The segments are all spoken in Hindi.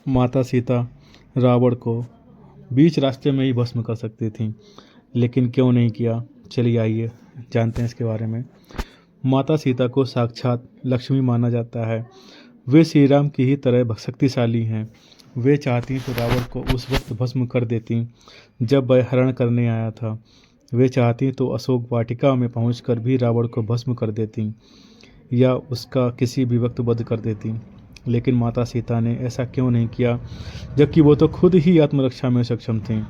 माता सीता रावण को बीच रास्ते में ही भस्म कर सकती थीं, लेकिन क्यों नहीं किया? चलिए आइए जानते हैं इसके बारे में। माता सीता को साक्षात लक्ष्मी माना जाता है। वे श्री राम की ही तरह शक्तिशाली हैं। वे चाहती तो रावण को उस वक्त भस्म कर देती जब वह हरण करने आया था। वे चाहती तो अशोक वाटिका में पहुंचकर भी रावण को भस्म कर देती या उसका किसी भी वक्त वध कर देती। लेकिन माता सीता ने ऐसा क्यों नहीं किया, जबकि वो तो खुद ही आत्मरक्षा में सक्षम थीं।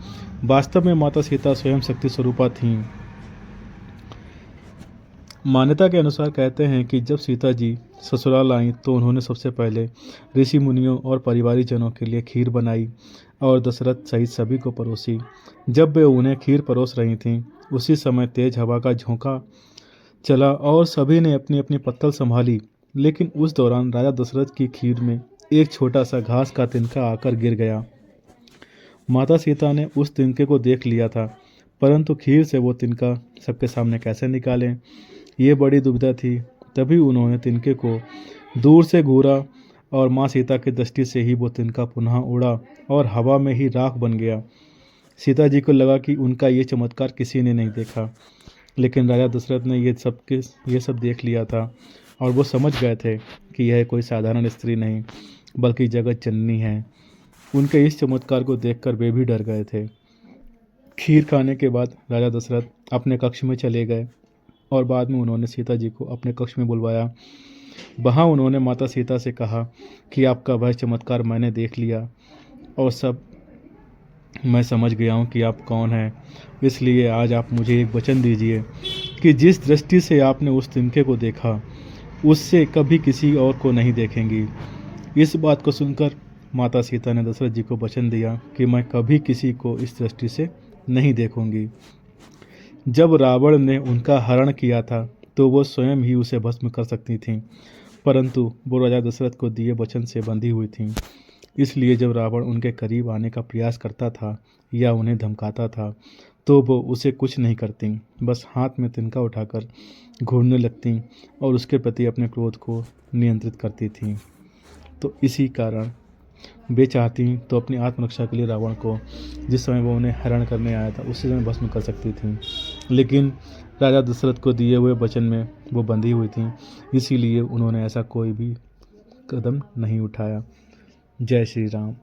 वास्तव में माता सीता स्वयं शक्ति स्वरूपा थीं। मान्यता के अनुसार कहते हैं कि जब सीता जी ससुराल आईं तो उन्होंने सबसे पहले ऋषि मुनियों और परिवारीजनों के लिए खीर बनाई और दशरथ सहित सभी को परोसी। जब वे उन्हें खीर परोस रही थीं, उसी समय तेज हवा का झोंका चला और सभी ने अपनी अपनी पत्तल संभाली। लेकिन उस दौरान राजा दशरथ की खीर में एक छोटा सा घास का तिनका आकर गिर गया। माता सीता ने उस तिनके को देख लिया था, परंतु खीर से वो तिनका सबके सामने कैसे निकालें, ये बड़ी दुविधा थी। तभी उन्होंने तिनके को दूर से घूरा और माँ सीता की दृष्टि से ही वो तिनका पुनः उड़ा और हवा में ही राख बन गया। सीता जी को लगा कि उनका ये चमत्कार किसी ने नहीं देखा, लेकिन राजा दशरथ ने ये सब देख लिया था और वो समझ गए थे कि यह कोई साधारण स्त्री नहीं बल्कि जगत जननी है। उनके इस चमत्कार को देखकर वे भी डर गए थे। खीर खाने के बाद राजा दशरथ अपने कक्ष में चले गए और बाद में उन्होंने सीता जी को अपने कक्ष में बुलवाया। वहाँ उन्होंने माता सीता से कहा कि आपका वह चमत्कार मैंने देख लिया और सब मैं समझ गया हूँ कि आप कौन हैं। इसलिए आज आप मुझे एक वचन दीजिए कि जिस दृष्टि से आपने उस तिनके को देखा, उससे कभी किसी और को नहीं देखेंगी। इस बात को सुनकर माता सीता ने दशरथ जी को वचन दिया कि मैं कभी किसी को इस दृष्टि से नहीं देखूंगी। जब रावण ने उनका हरण किया था तो वो स्वयं ही उसे भस्म कर सकती थीं, परंतु वो राजा दशरथ को दिए वचन से बंधी हुई थीं। इसलिए जब रावण उनके करीब आने का प्रयास करता था या उन्हें धमकाता था तो वो उसे कुछ नहीं करती, बस हाथ में तिनका उठाकर घूरने लगती और उसके प्रति अपने क्रोध को नियंत्रित करती थीं। तो इसी कारण वे चाहती तो अपनी आत्मरक्षा के लिए रावण को जिस समय वो उन्हें हरण करने आया था उसी समय भस्म कर सकती थीं, लेकिन राजा दशरथ को दिए हुए वचन में वो बंधी हुई थीं, इसीलिए उन्होंने ऐसा कोई भी कदम नहीं उठाया। जय श्री राम।